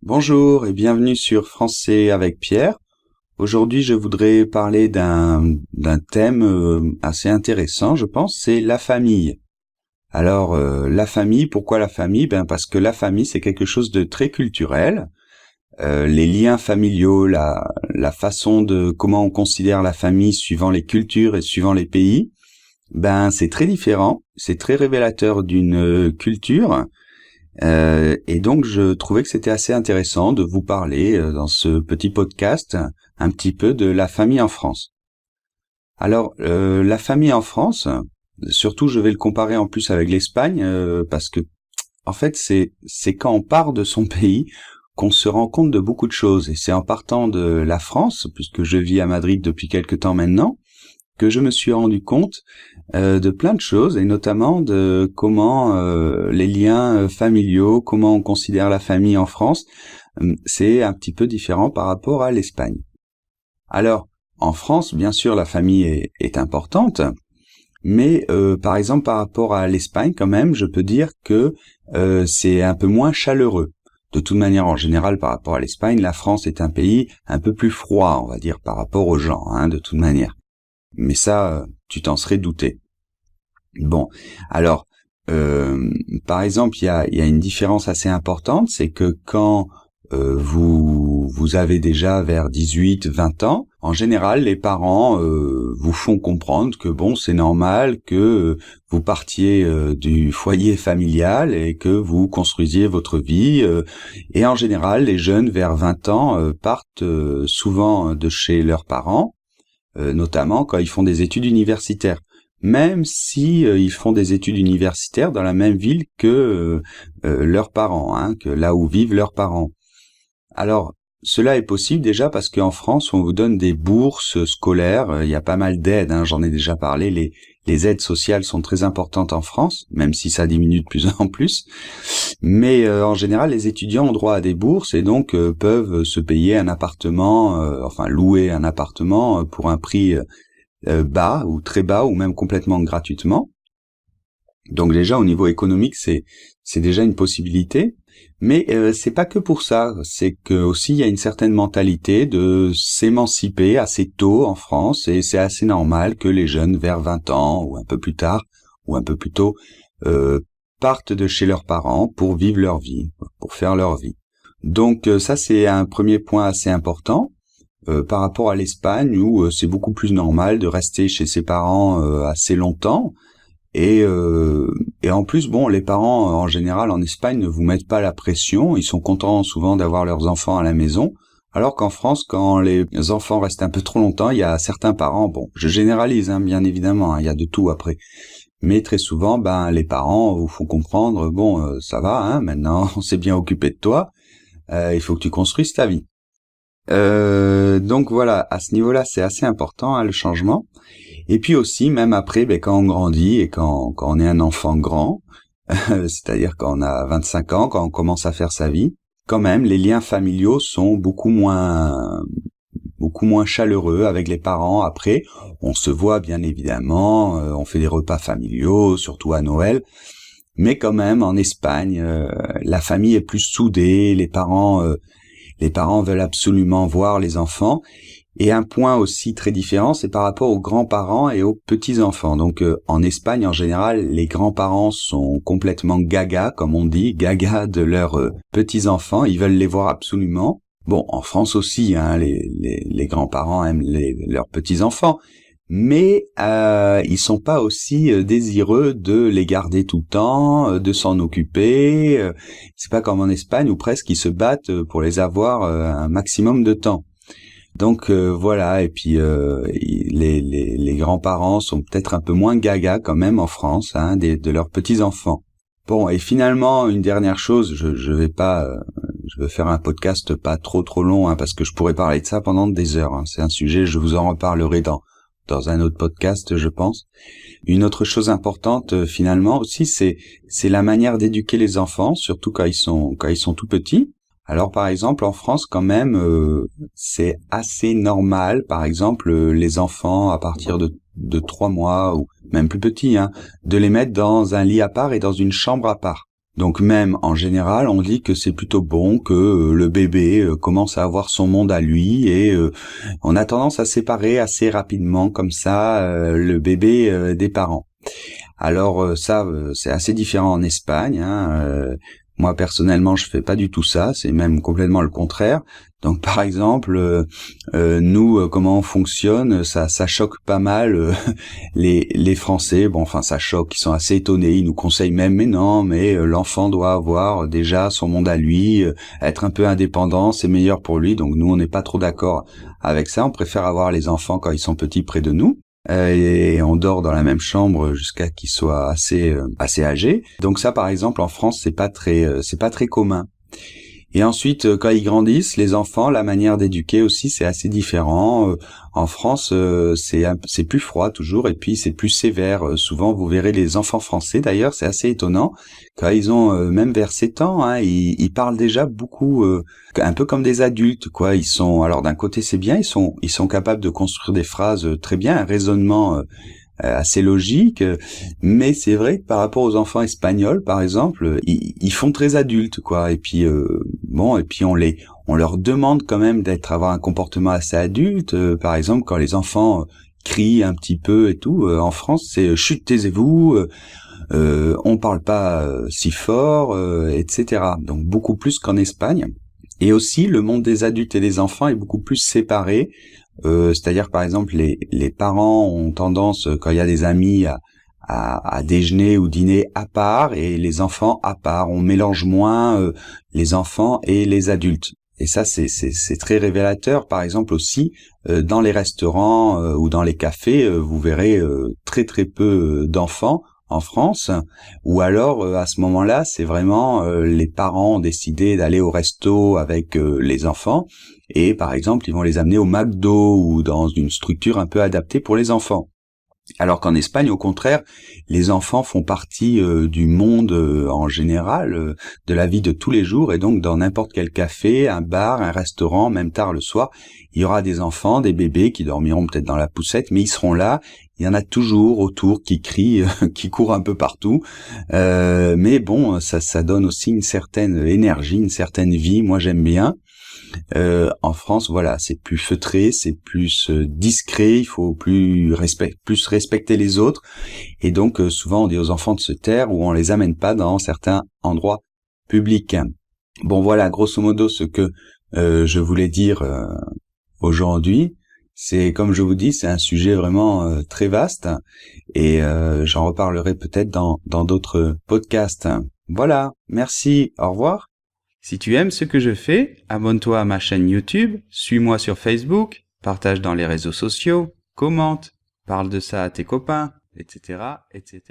Bonjour et bienvenue sur Français avec Pierre. Aujourd'hui, je voudrais parler d'un thème assez intéressant, je pense, c'est la famille. Alors, la famille, pourquoi la famille? Ben parce que la famille, c'est quelque chose de très culturel. Les liens familiaux, la façon de comment on considère la famille suivant les cultures et suivant les pays, ben c'est très différent, c'est très révélateur d'une culture. Et donc je trouvais que c'était assez intéressant de vous parler dans ce petit podcast un petit peu de la famille en France. Alors la famille en France, surtout je vais le comparer en plus avec l'Espagne parce que en fait c'est quand on part de son pays qu'on se rend compte de beaucoup de choses, et c'est en partant de la France, puisque je vis à Madrid depuis quelque temps maintenant, que je me suis rendu compte de plein de choses, et notamment de comment les liens familiaux, comment on considère la famille en France, c'est un petit peu différent par rapport à l'Espagne. Alors, en France, bien sûr, la famille est importante, mais par exemple par rapport à l'Espagne, quand même, je peux dire que c'est un peu moins chaleureux. De toute manière, en général, par rapport à l'Espagne, la France est un pays un peu plus froid, on va dire, par rapport aux gens, de toute manière. Mais ça, tu t'en serais douté. Bon, alors, par exemple, il y a une différence assez importante, c'est que quand vous avez déjà vers 18, 20 ans, en général, les parents vous font comprendre que bon, c'est normal que vous partiez du foyer familial et que vous construisiez votre vie. Et en général, les jeunes vers 20 ans partent souvent de chez leurs parents, notamment quand ils font des études universitaires. Même si ils font des études universitaires dans la même ville que leurs parents, que là où vivent leurs parents. Alors, cela est possible déjà parce qu'en France, on vous donne des bourses scolaires. Il y a pas mal d'aides, j'en ai déjà parlé. Les aides sociales sont très importantes en France, même si ça diminue de plus en plus. Mais en général, les étudiants ont droit à des bourses et donc peuvent se payer un appartement, louer un appartement pour un prix bas ou très bas ou même complètement gratuitement. Donc déjà au niveau économique, c'est déjà une possibilité. Mais c'est pas que pour ça, c'est que aussi il y a une certaine mentalité de s'émanciper assez tôt en France, et c'est assez normal que les jeunes vers 20 ans ou un peu plus tard ou un peu plus tôt partent de chez leurs parents pour vivre leur vie, pour faire leur vie. Donc ça c'est un premier point assez important par rapport à l'Espagne où c'est beaucoup plus normal de rester chez ses parents assez longtemps. Et en plus, bon, les parents, en général, en Espagne, ne vous mettent pas la pression. Ils sont contents souvent d'avoir leurs enfants à la maison. Alors qu'en France, quand les enfants restent un peu trop longtemps, il y a certains parents, bon, je généralise, bien évidemment, il y a de tout après. Mais très souvent, les parents vous font comprendre, bon, ça va, maintenant, on s'est bien occupé de toi, il faut que tu construises ta vie. Donc voilà, à ce niveau-là, c'est assez important, le changement. Et puis aussi, même après, quand on grandit et quand on est un enfant grand, c'est-à-dire quand on a 25 ans, quand on commence à faire sa vie, quand même, les liens familiaux sont beaucoup moins chaleureux avec les parents. Après, on se voit bien évidemment, on fait des repas familiaux, surtout à Noël. Mais quand même, en Espagne, la famille est plus soudée, les parents veulent absolument voir les enfants. Et un point aussi très différent, c'est par rapport aux grands-parents et aux petits-enfants. Donc en Espagne, en général, les grands-parents sont complètement gaga, comme on dit, gaga de leurs petits-enfants. Ils veulent les voir absolument. Bon, en France aussi, les grands-parents aiment leurs petits-enfants. Mais ils sont pas aussi désireux de les garder tout le temps, de s'en occuper. C'est pas comme en Espagne où presque ils se battent pour les avoir un maximum de temps. Donc voilà, et puis les grands-parents sont peut-être un peu moins gaga quand même en France, de leurs petits-enfants. Bon, et finalement, une dernière chose, je vais faire un podcast pas trop long, parce que je pourrais parler de ça pendant des heures. C'est un sujet, je vous en reparlerai dans un autre podcast, je pense. Une autre chose importante finalement aussi, c'est la manière d'éduquer les enfants, surtout quand ils sont tout petits. Alors par exemple en France quand même c'est assez normal, par exemple les enfants à partir de 3 mois ou même plus petits, de les mettre dans un lit à part et dans une chambre à part. Donc même en général, on dit que c'est plutôt bon que le bébé commence à avoir son monde à lui et on a tendance à séparer assez rapidement comme ça le bébé des parents. Alors ça, c'est assez différent en Espagne. Moi personnellement, je fais pas du tout ça. C'est même complètement le contraire. Donc par exemple, nous, comment on fonctionne, ça choque pas mal les Français. Bon, enfin ça choque. Ils sont assez étonnés. Ils nous conseillent même, mais non, mais l'enfant doit avoir déjà son monde à lui, être un peu indépendant, c'est meilleur pour lui. Donc nous, on n'est pas trop d'accord avec ça. On préfère avoir les enfants quand ils sont petits près de nous. Et on dort dans la même chambre jusqu'à qu'ils soient assez âgés. Donc ça, par exemple, en France, c'est pas très commun. Et ensuite, quand ils grandissent, les enfants, la manière d'éduquer aussi, c'est assez différent. En France, c'est plus froid toujours, et puis c'est plus sévère. Souvent, vous verrez les enfants français, d'ailleurs, c'est assez étonnant. Quand ils ont même vers 7 ans, ils parlent déjà beaucoup, un peu comme des adultes, quoi. Alors d'un côté, c'est bien, ils sont capables de construire des phrases très bien, un raisonnement assez logique, mais c'est vrai que par rapport aux enfants espagnols, par exemple, ils font très adultes, quoi. Et puis et puis on leur demande quand même avoir un comportement assez adulte. Par exemple, quand les enfants crient un petit peu et tout, en France, c'est chut, taisez-vous, on parle pas si fort, etc. Donc beaucoup plus qu'en Espagne. Et aussi, le monde des adultes et des enfants est beaucoup plus séparé. C'est-à-dire, par exemple, les parents ont tendance, quand il y a des amis, à déjeuner ou dîner à part et les enfants à part. On mélange moins les enfants et les adultes. Et ça, c'est très révélateur. Par exemple aussi, dans les restaurants ou dans les cafés, vous verrez très très peu d'enfants en France, ou alors à ce moment-là, c'est vraiment les parents ont décidé d'aller au resto avec les enfants, et par exemple, ils vont les amener au McDo ou dans une structure un peu adaptée pour les enfants. Alors qu'en Espagne, au contraire, les enfants font partie du monde en général, de la vie de tous les jours, et donc dans n'importe quel café, un bar, un restaurant, même tard le soir, il y aura des enfants, des bébés qui dormiront peut-être dans la poussette, mais ils seront là. Il y en a toujours autour qui crient, qui courent un peu partout. Mais bon, ça donne aussi une certaine énergie, une certaine vie. Moi, j'aime bien. En France, voilà, c'est plus feutré, c'est plus discret, il faut plus respecter les autres. Et donc, souvent, on dit aux enfants de se taire ou on les amène pas dans certains endroits publics. Bon, voilà, grosso modo, ce que je voulais dire aujourd'hui. C'est, comme je vous dis, c'est un sujet vraiment très vaste et j'en reparlerai peut-être dans d'autres podcasts. Voilà, merci, au revoir. Si tu aimes ce que je fais, abonne-toi à ma chaîne YouTube, suis-moi sur Facebook, partage dans les réseaux sociaux, commente, parle de ça à tes copains, etc., etc.